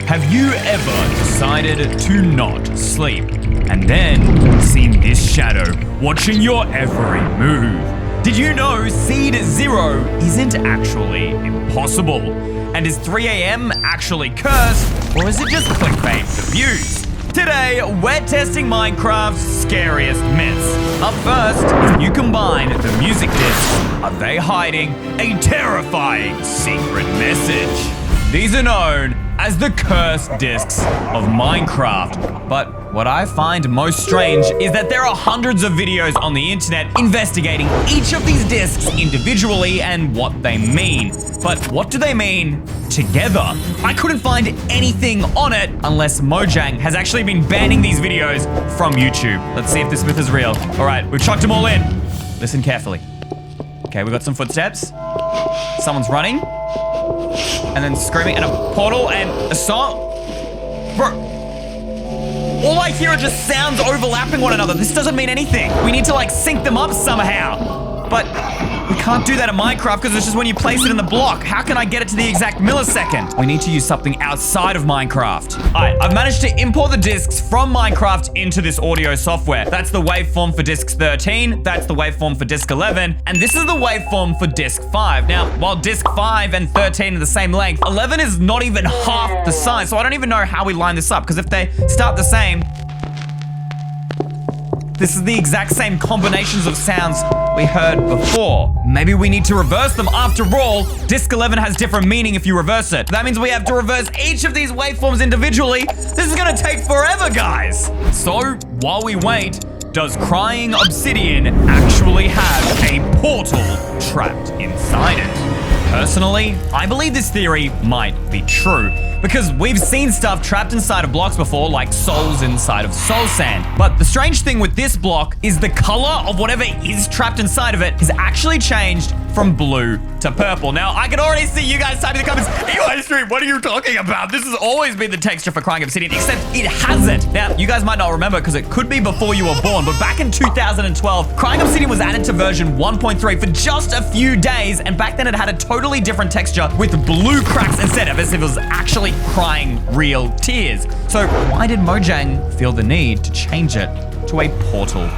Have you ever decided to not sleep and then seen this shadow watching your every move? Did you know Seed Zero isn't actually impossible? And is 3 a.m. actually cursed, or is it just clickbait for views? Today, we're testing Minecraft's scariest myths. Up first, if you combine the music discs, are they hiding a terrifying secret message? These are known as the cursed discs of Minecraft. But what I find most strange is that there are hundreds of videos on the internet investigating each of these discs individually and what they mean. But what do they mean together? I couldn't find anything on it unless Mojang has actually been banning these videos from YouTube. Let's see if this myth is real. All right, we've chucked them all in. Listen carefully. Okay, we got some footsteps. Someone's running. And then screaming, and a portal, and a song. Bro, all I hear are just sounds overlapping one another. This doesn't mean anything. We need to like sync them up somehow. But we can't do that in Minecraft because it's just when you place it in the block. How can I get it to the exact millisecond? We need to use something outside of Minecraft. All right, I've managed to import the discs from Minecraft into this audio software. That's the waveform for disc 13. That's the waveform for disc 11. And this is the waveform for disc 5. Now, while disc 5 and 13 are the same length, 11 is not even half the size. So I don't even know how we line this up because if they start the same, this is the exact same combinations of sounds we heard before. Maybe we need to reverse them. After all, disc 11 has different meaning if you reverse it. That means we have to reverse each of these waveforms individually. This is gonna take forever, guys. So, while we wait, does crying obsidian actually have a portal trapped inside it? Personally, I believe this theory might be true, because we've seen stuff trapped inside of blocks before, like souls inside of soul sand. But the strange thing with this block is the color of whatever is trapped inside of it is actually changed from blue to purple. Now, I can already see you guys typing in the comments, "Hey, Eystreem, what are you talking about? This has always been the texture for crying obsidian, except it hasn't." Now, you guys might not remember because it could be before you were born, but back in 2012, crying obsidian was added to version 1.3 for just a few days, and back then it had a totally different texture with blue cracks instead of as if it was actually crying real tears. So why did Mojang feel the need to change it to a portal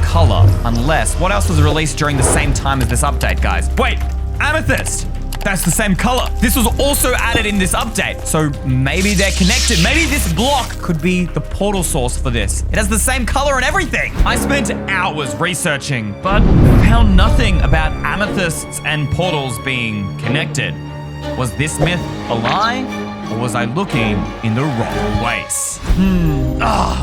color? Unless, what else was released during the same time as this update, guys? Wait, amethyst. That's the same color. This was also added in this update. So maybe they're connected. Maybe this block could be the portal source for this. It has the same color and everything. I spent hours researching, but found nothing about amethysts and portals being connected. Was this myth a lie? Or was I looking in the wrong place?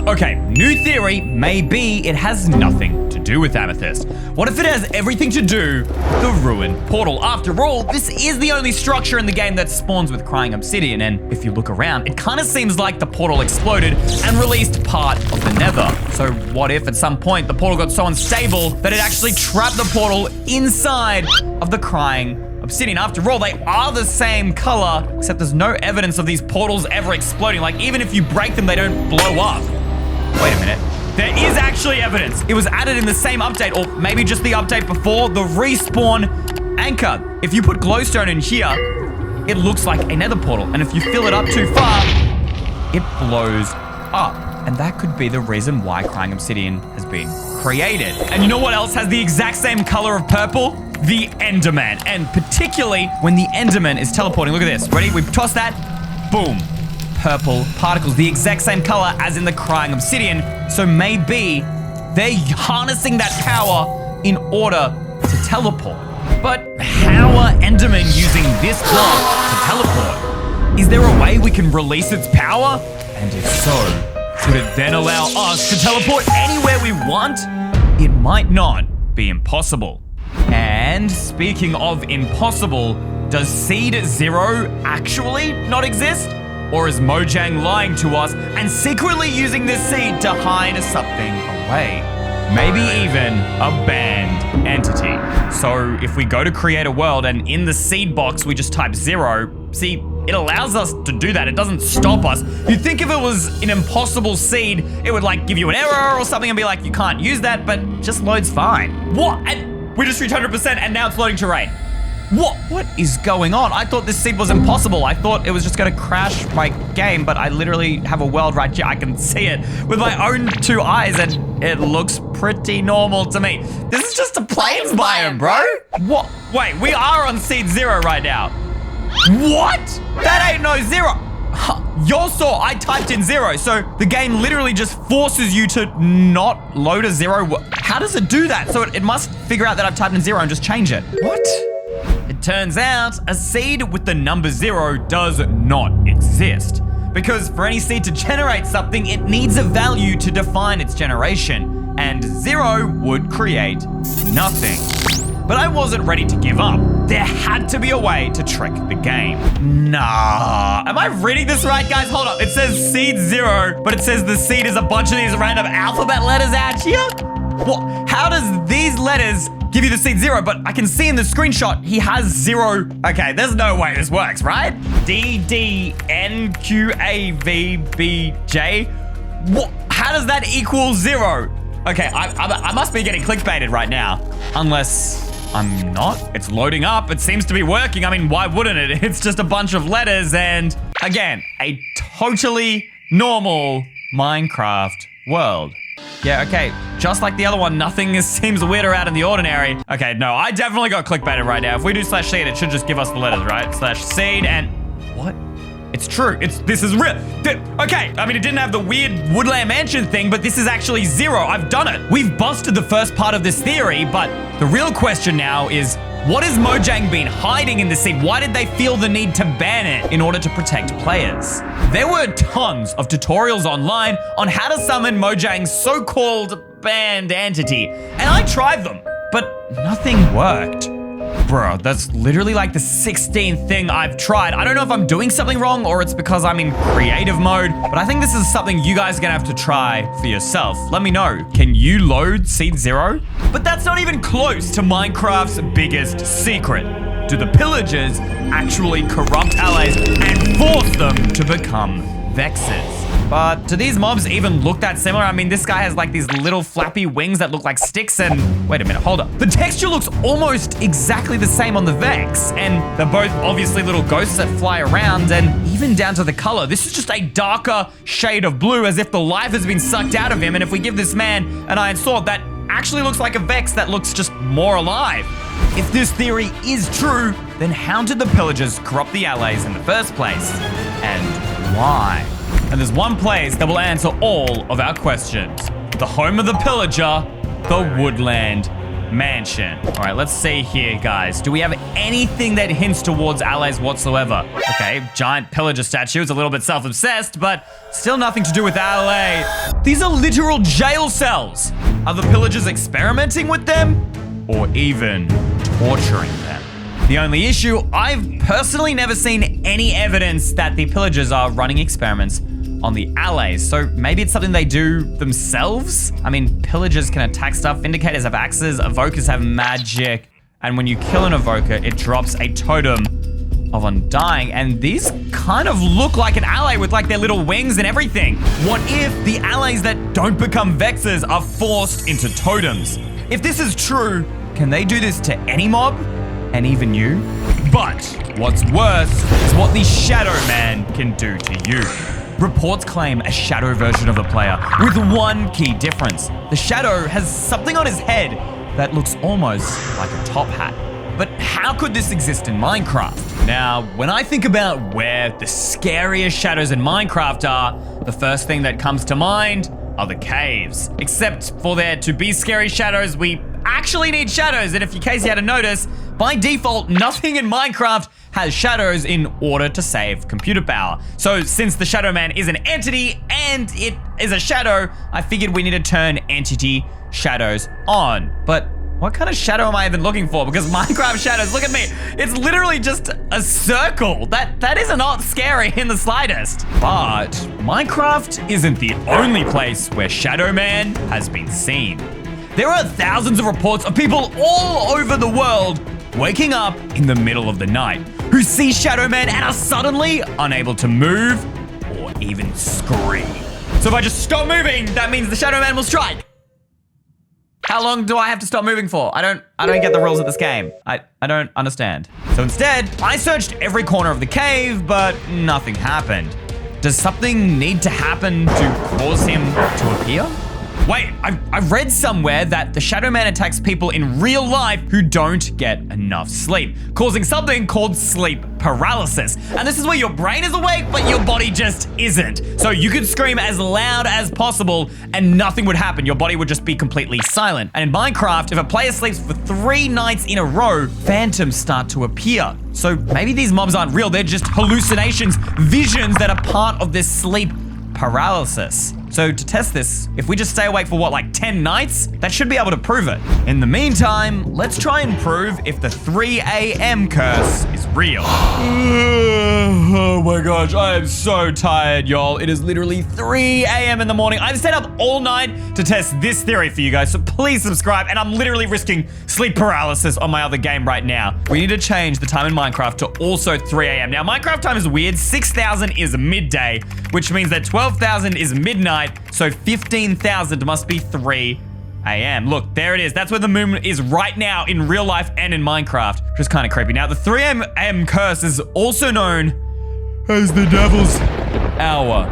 Okay, new theory, maybe it has nothing to do with amethyst. What if it has everything to do with the ruined portal? After all, this is the only structure in the game that spawns with crying obsidian, and if you look around, it kind of seems like the portal exploded and released part of the nether. So what if at some point the portal got so unstable that it actually trapped the portal inside of the crying obsidian? After all, they are the same color, except there's no evidence of these portals ever exploding. Like, even if you break them, they don't blow up. Wait a minute. There is actually evidence. It was added in the same update, or maybe just the update before, the respawn anchor. If you put glowstone in here, it looks like a nether portal. And if you fill it up too far, it blows up. And that could be the reason why crying obsidian has been created. And you know what else has the exact same color of purple? The Enderman, and particularly when the Enderman is teleporting. Look at this. Ready? We toss that. Boom. Purple particles, the exact same color as in the crying obsidian. So maybe they're harnessing that power in order to teleport. But how are Endermen using this block to teleport? Is there a way we can release its power? And if so, could it then allow us to teleport anywhere we want? It might not be impossible. And speaking of impossible, does Seed Zero actually not exist? Or is Mojang lying to us and secretly using this seed to hide something away? Maybe even a banned entity. So if we go to create a world and in the seed box we just type 0, see, it allows us to do that. It doesn't stop us. You'd think if it was an impossible seed, it would like give you an error or something and be like, you can't use that, but just loads fine. What? And we just reached 100% and now it's loading terrain. What is going on? I thought this seed was impossible. I thought it was just gonna crash my game, but I literally have a world right here. I can see it with my own 2 eyes, and it looks pretty normal to me. This is just a plains biome, bro. What? Wait, we are on seed 0 right now. What? That ain't no 0. Y'all saw I typed in 0, so the game literally just forces you to not load a 0. How does it do that? So it must figure out that I've typed in 0 and just change it. What? It turns out a seed with the number 0 does not exist. Because for any seed to generate something, it needs a value to define its generation. And 0 would create nothing. But I wasn't ready to give up. There had to be a way to trick the game. Nah. Am I reading this right, guys? Hold up. It says seed 0, but it says the seed is a bunch of these random alphabet letters out here? What? How does these letters give you the seed 0? But I can see in the screenshot, he has 0. Okay, there's no way this works, right? D, D, N, Q, A, V, B, J. What? How does that equal 0? Okay, I must be getting clickbaited right now. Unless I'm not. It's loading up. It seems to be working. I mean, why wouldn't it? It's just a bunch of letters and, again, a totally normal Minecraft world. Yeah, okay. Just like the other one, nothing seems weird or out of the ordinary. Okay, no, I definitely got clickbaited right now. If we do /seed, it should just give us the letters, right? /seed and... What? It's true. This is real. Okay, I mean, it didn't have the weird Woodland Mansion thing, but this is actually 0. I've done it. We've busted the first part of this theory, but the real question now is, what has Mojang been hiding in this seed? Why did they feel the need to ban it in order to protect players? There were tons of tutorials online on how to summon Mojang's so-called banned entity, and I tried them, but nothing worked. Bro, that's literally like the 16th thing I've tried. I don't know if I'm doing something wrong or it's because I'm in creative mode, but I think this is something you guys are gonna have to try for yourself. Let me know. Can you load seed 0? But that's not even close to Minecraft's biggest secret. Do the pillagers actually corrupt allies and force them to become vexes? But do these mobs even look that similar? I mean, this guy has like these little flappy wings that look like sticks and... Wait a minute, hold up. The texture looks almost exactly the same on the Vex, and they're both obviously little ghosts that fly around, and even down to the color. This is just a darker shade of blue, as if the life has been sucked out of him, and if we give this man an iron sword, that actually looks like a Vex that looks just more alive. If this theory is true, then how did the pillagers corrupt the allies in the first place? And why? And there's one place that will answer all of our questions. The home of the pillager, the Woodland Mansion. All right, let's see here, guys. Do we have anything that hints towards allies whatsoever? Okay, giant pillager statue. It's a little bit self-obsessed, but still nothing to do with ally. These are literal jail cells. Are the pillagers experimenting with them? Or even torturing them? The only issue, I've personally never seen any evidence that the pillagers are running experiments on the allies, so maybe it's something they do themselves? I mean, pillagers can attack stuff, Vindicators have axes, evokers have magic, and when you kill an evoker, it drops a totem of undying, and these kind of look like an ally with like their little wings and everything. What if the allies that don't become vexes are forced into totems? If this is true, can they do this to any mob? And even you? But what's worse is what the Shadow Man can do to you. Reports claim a shadow version of the player with one key difference. The shadow has something on his head that looks almost like a top hat. But how could this exist in Minecraft? Now, when I think about where the scariest shadows in Minecraft are, the first thing that comes to mind are the caves. Except for there to be scary shadows, we actually need shadows, and if in case you hadn't noticed, by default, nothing in Minecraft has shadows in order to save computer power. So since the Shadow Man is an entity and it is a shadow, I figured we need to turn entity shadows on. But what kind of shadow am I even looking for? Because Minecraft shadows, look at me. It's literally just a circle. That is not scary in the slightest. But Minecraft isn't the only place where Shadow Man has been seen. There are thousands of reports of people all over the world waking up in the middle of the night who see Shadow Man and are suddenly unable to move or even scream. So if I just stop moving, that means the Shadow Man will strike. How long do I have to stop moving for? I don't get the rules of this game. I don't understand. So instead, I searched every corner of the cave, but nothing happened. Does something need to happen to cause him to appear? Wait, I read somewhere that the Shadow Man attacks people in real life who don't get enough sleep, causing something called sleep paralysis. And this is where your brain is awake, but your body just isn't. So you could scream as loud as possible and nothing would happen. Your body would just be completely silent. And in Minecraft, if a player sleeps for 3 nights in a row, phantoms start to appear. So maybe these mobs aren't real, they're just hallucinations, visions that are part of this sleep paralysis. So to test this, if we just stay awake for what, like 10 nights, that should be able to prove it. In the meantime, let's try and prove if the 3 a.m. curse is real. Oh my gosh, I am so tired, y'all. It is literally 3 a.m. in the morning. I've stayed up all night to test this theory for you guys, so please subscribe. And I'm literally risking sleep paralysis on my other game right now. We need to change the time in Minecraft to also 3 a.m. Now, Minecraft time is weird. 6,000 is midday, which means that 12,000 is midnight. So 15,000 must be 3 a.m. Look, there it is. That's where the moon is right now in real life and in Minecraft, which is kind of creepy. Now, the 3 a.m. curse is also known as the Devil's Hour.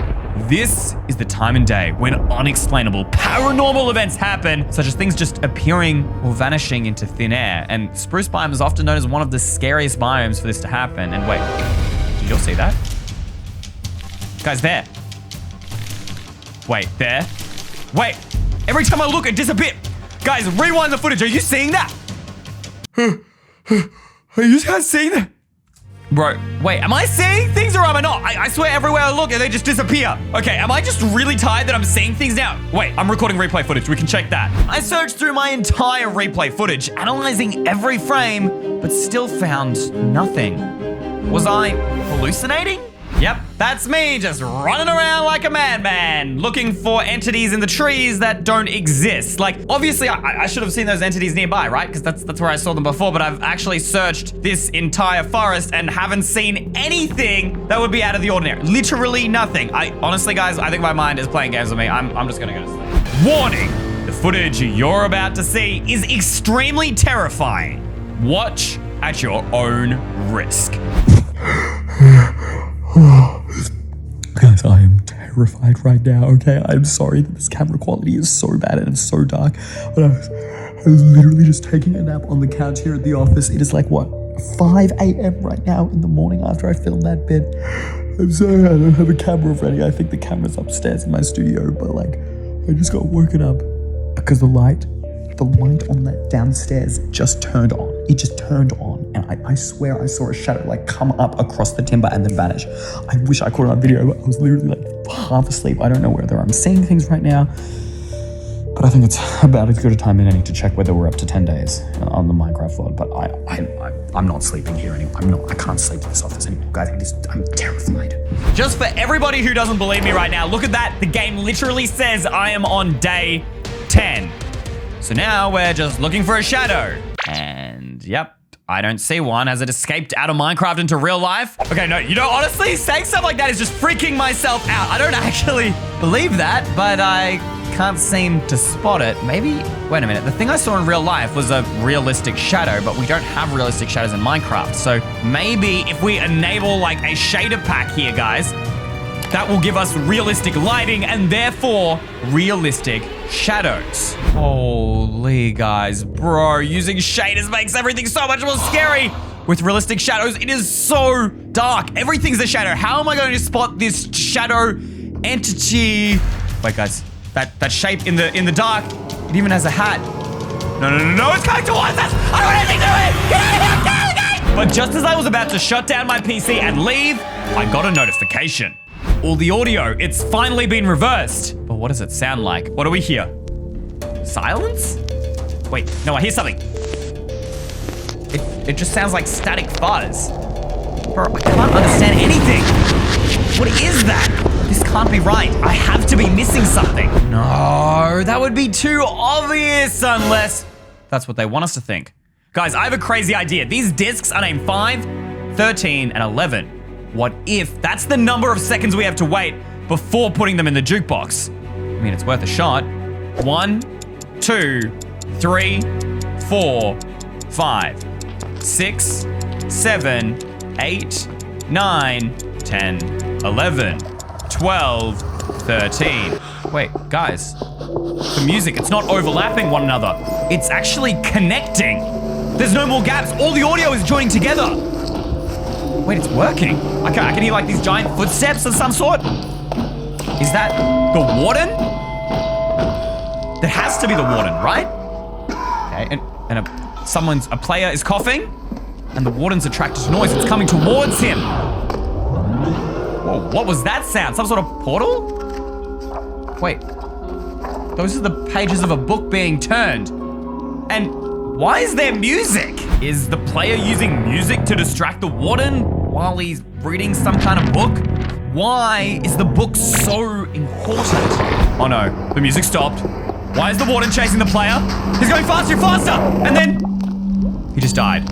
This is the time and day when unexplainable paranormal events happen, such as things just appearing or vanishing into thin air. And Spruce Biome is often known as one of the scariest biomes for this to happen. And wait, did y'all see that? Guys, there. Wait, there. Wait, every time I look, it disappears. Guys, rewind the footage. Are you seeing that? Are you guys seeing that? Bro, wait, am I seeing things or am I not? I swear everywhere I look, they just disappear. Okay, am I just really tired that I'm seeing things now? Wait, I'm recording replay footage. We can check that. I searched through my entire replay footage, analyzing every frame, but still found nothing. Was I hallucinating? Yep, that's me just running around like a madman, looking for entities in the trees that don't exist. Like, obviously, I should have seen those entities nearby, right? Because that's where I saw them before, but I've actually searched this entire forest and haven't seen anything that would be out of the ordinary. Literally nothing. Honestly, guys, I think my mind is playing games with me. I'm just gonna go to sleep. Warning! The footage you're about to see is extremely terrifying. Watch at your own risk. Guys, I am terrified right now, okay? I'm sorry that this camera quality is so bad and it's so dark, but I was literally just taking a nap on the couch here at the office. It is like, what, 5 a.m. right now in the morning after I filmed that bit. I'm sorry I don't have a camera ready. I think the camera's upstairs in my studio, but like, I just got woken up because the light on that downstairs just turned on. It just turned on, and I swear I saw a shadow like come up across the timber and then vanish. I wish I caught it on video, but I was literally like half asleep. I don't know whether I'm seeing things right now, but I think it's about as good a time as any to check whether we're up to 10 days on the Minecraft VOD. But I'm not sleeping here anymore. I can't sleep in this office anymore, guys. I'm terrified. Just for everybody who doesn't believe me right now, look at that. The game literally says I am on day 10. So now we're just looking for a shadow. And yep, I don't see one. Has it escaped out of Minecraft into real life? Okay, no, you know, honestly, saying stuff like that is just freaking myself out. I don't actually believe that, but I can't seem to spot it. Maybe, wait a minute. The thing I saw in real life was a realistic shadow, but we don't have realistic shadows in Minecraft. So maybe if we enable like a shader pack here, guys, that will give us realistic lighting and therefore realistic shadows. Holy guys, bro, using shaders makes everything so much more scary. With realistic shadows, it is so dark. Everything's a shadow. How am I going to spot this shadow entity? Wait, guys, that shape in the dark, it even has a hat. No, it's coming towards us. I don't want anything to do with it. Get out of here, get out of here. But just as I was about to shut down my PC and leave, I got a notification. All the audio, it's finally been reversed. But what does it sound like? What do we hear? Silence? Wait, no, I hear something. It just sounds like static fuzz. Bro, I can't understand anything. What is that? This can't be right. I have to be missing something. No, that would be too obvious unless that's what they want us to think. Guys, I have a crazy idea. These discs are named 5, 13, and 11. What if that's the number of seconds we have to wait before putting them in the jukebox? I mean, it's worth a shot. 1, 2, 3, 4, 5, 6, 7, 8, 9, 10, 11, 12, 13. Wait, guys. The music, it's not overlapping one another. It's actually connecting. There's no more gaps. All the audio is joining together. Wait, it's working. I can hear like these giant footsteps of some sort. Is that the warden? That has to be the warden, right? Okay, and a player is coughing, and the warden's attracted to noise. It's coming towards him. Whoa, what was that sound? Some sort of portal? Wait, those are the pages of a book being turned. And why is there music? Is the player using music to distract the warden while he's reading some kind of book? Why is the book so important? Oh no, the music stopped. Why is the warden chasing the player? He's going faster and faster! And then he just died.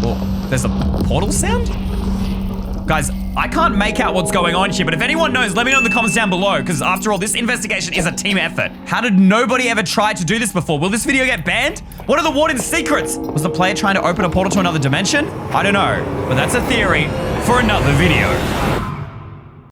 Well, there's a portal sound? Guys, I can't make out what's going on here, but if anyone knows, let me know in the comments down below, because after all, this investigation is a team effort. How did nobody ever try to do this before? Will this video get banned? What are the warden's secrets? Was the player trying to open a portal to another dimension? I don't know, but that's a theory for another video.